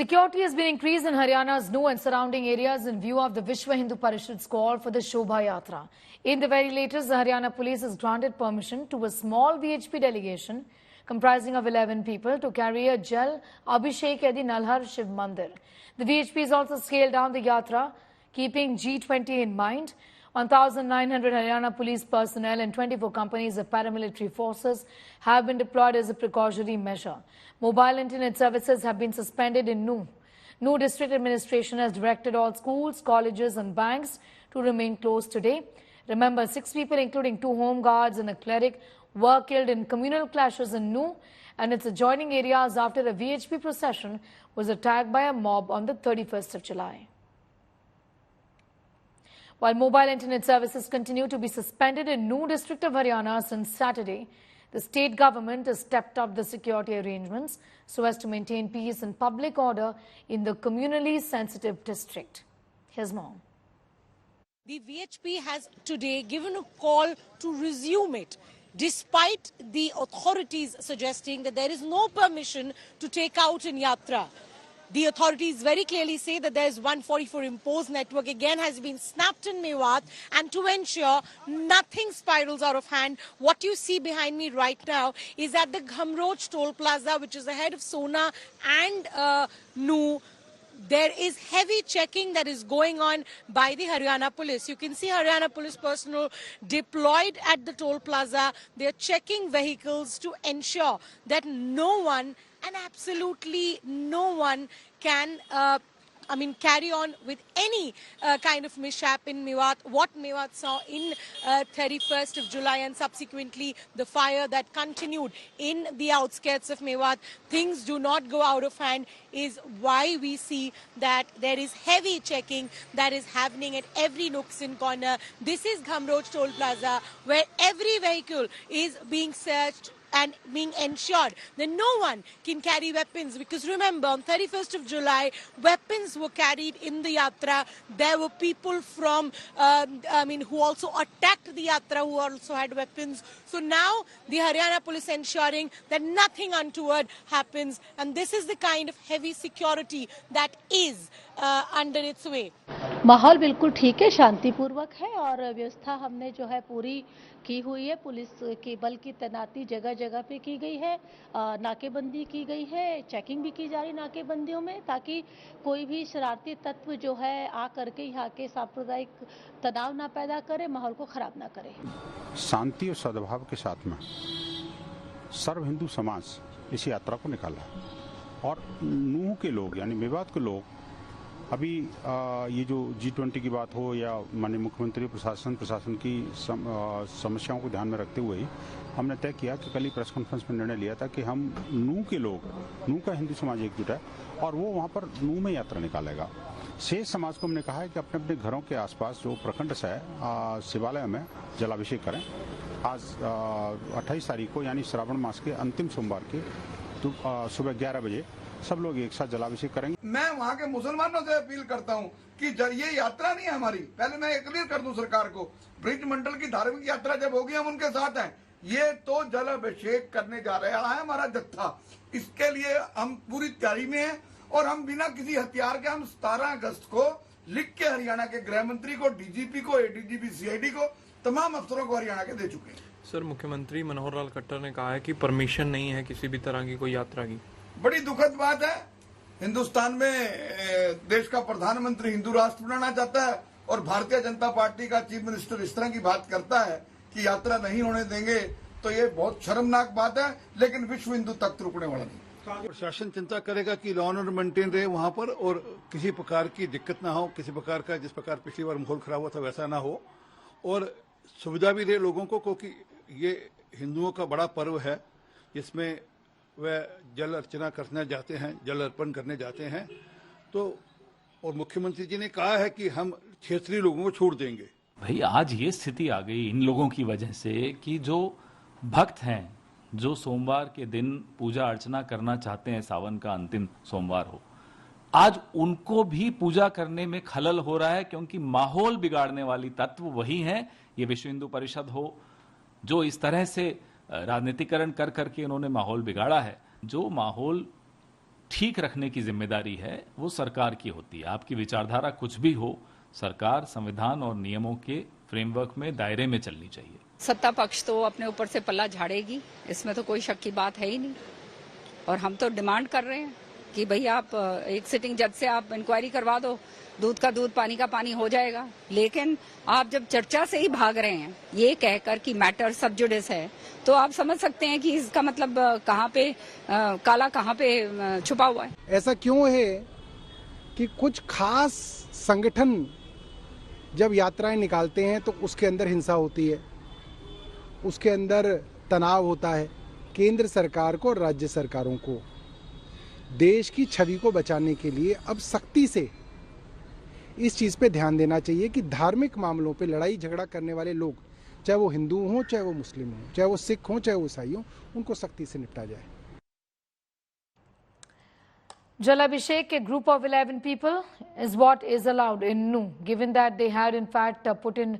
Security has been increased in Haryana's Nuh and surrounding areas in view of the Vishva Hindu Parishad's call for the Shobha Yatra. In the very latest, the Haryana police has granted permission to a small VHP delegation comprising of 11 people to carry a jalabhishek at the Manohar Shiv Mandir. The VHP has also scaled down the Yatra, keeping G20 in mind. 1,900 Haryana police personnel and 24 companies of paramilitary forces have been deployed as a precautionary measure. Mobile internet services have been suspended in Nuh. Nuh district administration has directed all schools, colleges and banks to remain closed today. Remember, 6 people including 2 home guards and a cleric were killed in communal clashes in Nuh and its adjoining areas after a VHP procession was attacked by a mob on the 31st of July. While mobile internet services continue to be suspended in Nuh district of Haryana since Saturday, the state government has stepped up the security arrangements so as to maintain peace and public order in the communally sensitive district. Here's more. The VHP has today given a call to resume it, despite the authorities suggesting that there is no permission to take out in Yatra. The authorities very clearly say that there is 144 imposed network again has been snapped in Mewat, and to ensure nothing spirals out of hand, what you see behind me right now is at the Ghamroch toll plaza, which is ahead of Sona and Nuh. There is heavy checking that is going on by the Haryana police. You can see Haryana police personnel deployed at the toll plaza. They are checking vehicles to ensure that no one, and absolutely no one, can carry on with any kind of mishap in Mewat. What Mewat saw in 31st of July and subsequently the fire that continued in the outskirts of Mewat, things do not go out of hand, is why we see that there is heavy checking that is happening at every nooks and corner. This is Ghamroch Toll Plaza, where every vehicle is being searched and being ensured that no one can carry weapons, because remember, on 31st of July, weapons were carried in the Yatra. There were people from, who also attacked the Yatra who also had weapons. So now the Haryana police ensuring that nothing untoward happens, and this is the kind of heavy security that is under its way. माहौल बिल्कुल ठीक है, शांतिपूर्वक है और व्यवस्था हमने जो है पूरी की हुई है। पुलिस के बल की तैनाती जगह जगह पे की गई है, नाकेबंदी की गई है, चेकिंग भी की जा रही नाकेबंदियों में, ताकि कोई भी शरारती तत्व जो है आ करके यहाँ के सांप्रदायिक तनाव ना पैदा करे, माहौल को खराब ना करे। शांति और सद्भाव के साथ में सर्व हिंदू समाज इस यात्रा को निकाला और नूह के लोग यानी मेवात के लोग अभी ये जो G20 की बात हो या माननीय मुख्यमंत्री प्रशासन की समस्याओं को ध्यान में रखते हुए ही हमने तय किया कि कल ही प्रेस कॉन्फ्रेंस में निर्णय लिया था कि हम नूह के लोग, नूह का हिंदू समाज एकजुट है और वो वहाँ पर नूह में यात्रा निकालेगा। शेष समाज को हमने कहा है कि अपने अपने घरों के आसपास जो प्रखंड है शिवालय में जलाभिषेक करें। आज 28 तारीख को यानी श्रावण मास के अंतिम सोमवार के सुबह 11 बजे सब लोग एक साथ जलाभिषेक करेंगे। मैं वहाँ के मुसलमानों से अपील करता हूँ कि ये यात्रा नहीं है हमारी, पहले मैं क्लियर कर दूं सरकार को, ब्रिज मंडल की धार्मिक यात्रा जब होगी हम उनके साथ हैं। ये तो जलाभिषेक करने जा रहा है हमारा जत्था, इसके लिए हम पूरी तैयारी में हैं और हम बिना किसी हथियार के हम 17 अगस्त को लिख के हरियाणा के गृह मंत्री को, डीजीपी को, एडीजीपी, सीआईडी को, तमाम अफसरों को हरियाणा के दे चुके हैं। सर, मुख्यमंत्री मनोहर लाल खट्टर ने कहा है कि परमिशन नहीं है किसी भी तरह की कोई यात्रा की। बड़ी दुखद बात है। हिंदुस्तान में देश का प्रधानमंत्री हिंदू राष्ट्र बनाना चाहता है और भारतीय जनता पार्टी का चीफ मिनिस्टर इस तरह की बात करता है कि यात्रा नहीं होने देंगे, तो ये बहुत शर्मनाक बात है। लेकिन विश्व हिंदू तख्त रुकने वाला नहीं। प्रशासन चिंता करेगा कि लॉ एंड ऑर्डर मेंटेन रहे वहां पर और किसी प्रकार की दिक्कत ना हो, किसी प्रकार का जिस प्रकार पिछली बार माहौल खराब हुआ था वैसा ना हो और सुविधा भी रहे लोगों को, क्योंकि ये हिंदुओं का बड़ा पर्व है जिसमें वह जल अर्चना करने जाते हैं, जल अर्पण करने जाते हैं। तो और मुख्यमंत्री जी ने कहा है कि हम क्षेत्रीय लोगों को छोड़ देंगे। भाई, आज ये स्थिति आ गई इन लोगों की वजह से कि जो भक्त हैं, जो सोमवार के दिन पूजा अर्चना करना चाहते हैं, सावन का अंतिम सोमवार हो, आज उनको भी पूजा करने में खलल हो रहा है, क्योंकि माहौल बिगाड़ने वाली तत्व वही हैं। ये विश्व हिंदू परिषद हो, जो इस तरह से राजनीतिकरण कर करके इन्होंने माहौल बिगाड़ा है। जो माहौल ठीक रखने की जिम्मेदारी है वो सरकार की होती है। आपकी विचारधारा कुछ भी हो, सरकार संविधान और नियमों के फ्रेमवर्क में, दायरे में चलनी चाहिए। सत्ता पक्ष तो अपने ऊपर से पल्ला झाड़ेगी, इसमें तो कोई शक की बात है ही नहीं। और हम तो डिमांड कर रहे हैं कि भाई आप एक सिटिंग जज से आप इंक्वायरी करवा दो, दूध का दूध पानी का पानी हो जाएगा। लेकिन आप जब चर्चा से ही भाग रहे हैं ये कहकर कि मैटर सब जुडिस है, तो आप समझ सकते हैं कि इसका मतलब कहाँ पे काला कहाँ पे छुपा हुआ है। ऐसा क्यों है कि कुछ खास संगठन जब यात्राएं निकालते हैं तो उसके अंदर हिंसा होती है, उसके अंदर तनाव होता है। केंद्र सरकार को, राज्य सरकारों को देश की छवि को बचाने के लिए अब सख्ती से इस चीज़ पे ध्यान देना चाहिए कि धार्मिक मामलों पे लड़ाई झगड़ा करने वाले लोग, चाहे वो हिंदू हों, चाहे वो मुस्लिम हों, चाहे वो सिख हों, चाहे वो ईसाई हों, उनको सख्ती से निपटा जाए। Jalabhishek, a group of 11 people, is what is allowed in Nuh, given that they had in fact put in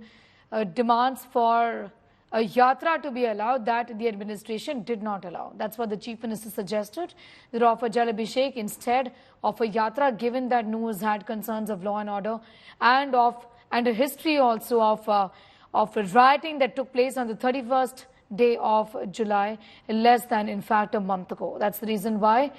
demands for a yatra to be allowed that the administration did not allow. That's what the Chief Minister suggested. They offer Jalabhishek instead of a yatra, given that Nuh has had concerns of law and order and a history also of rioting that took place on the 31st day of July, less than in fact a month ago. That's the reason why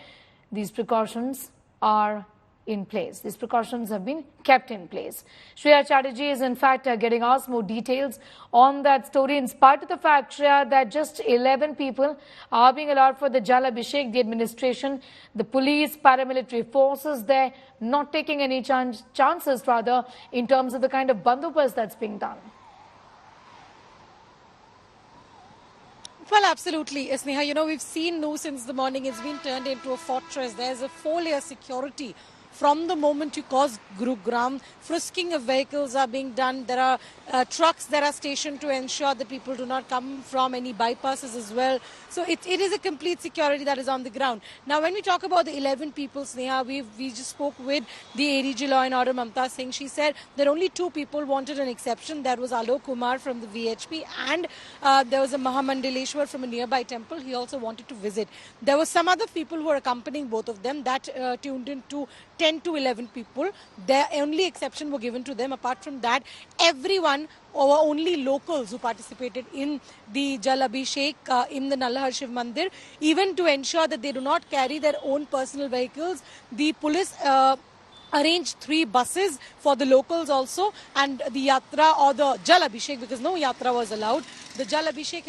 these precautions are in place. These precautions have been kept in place. Shreya Chatterjee is in fact getting us more details on that story, in spite of the fact, Shreya, that just 11 people are being allowed for the Jalabhishek. The administration, the police, paramilitary forces there, not taking any chances rather in terms of the kind of bandobast that's being done. Well, absolutely, Sneha. You know, we've seen Nuh since the morning. It's been turned into a fortress. There's a 4-layer security. From the moment you cross Gurugram, frisking of vehicles are being done. There are trucks that are stationed to ensure that people do not come from any bypasses as well. So it is a complete security that is on the ground. Now, when we talk about the 11 people, Sneha, we just spoke with the ADG Law and Order, Mamta Singh. She said that only 2 people wanted an exception. That was Alok Kumar from the VHP, and there was a Mahamandaleshwar from a nearby temple. He also wanted to visit. There were some other people who were accompanying both of them. That tuned into 10 to 11 people. Their only exception were given to them. Apart from that, everyone, or only locals who participated in the Jalabhishek in the Nallahar Shiv Mandir, even to ensure that they do not carry their own personal vehicles. The police arranged 3 buses for the locals also, and the yatra or the Jalabhishek, because no yatra was allowed. The Jalabhishek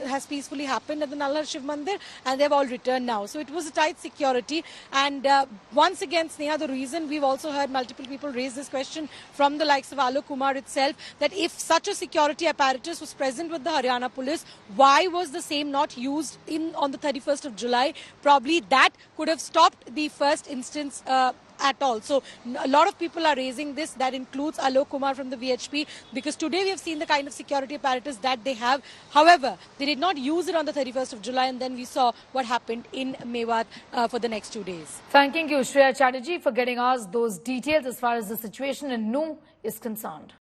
has peacefully happened at the Nallahar Shiv Mandir, and they've all returned now. So it was a tight security. And once again, Sneha, the reason we've also heard multiple people raise this question from the likes of Alok Kumar itself, that if such a security apparatus was present with the Haryana police, why was the same not used on the 31st of July? Probably that could have stopped the first instance at all. So a lot of people are raising this. That includes Alok Kumar from the VHP, because today we have seen the kind of security apparatus that they have. However, they did not use it on the 31st of July, and then we saw what happened in Mewat for the next 2 days. Thanking you, Shreya Chatterjee, for getting us those details as far as the situation in Nuh is concerned.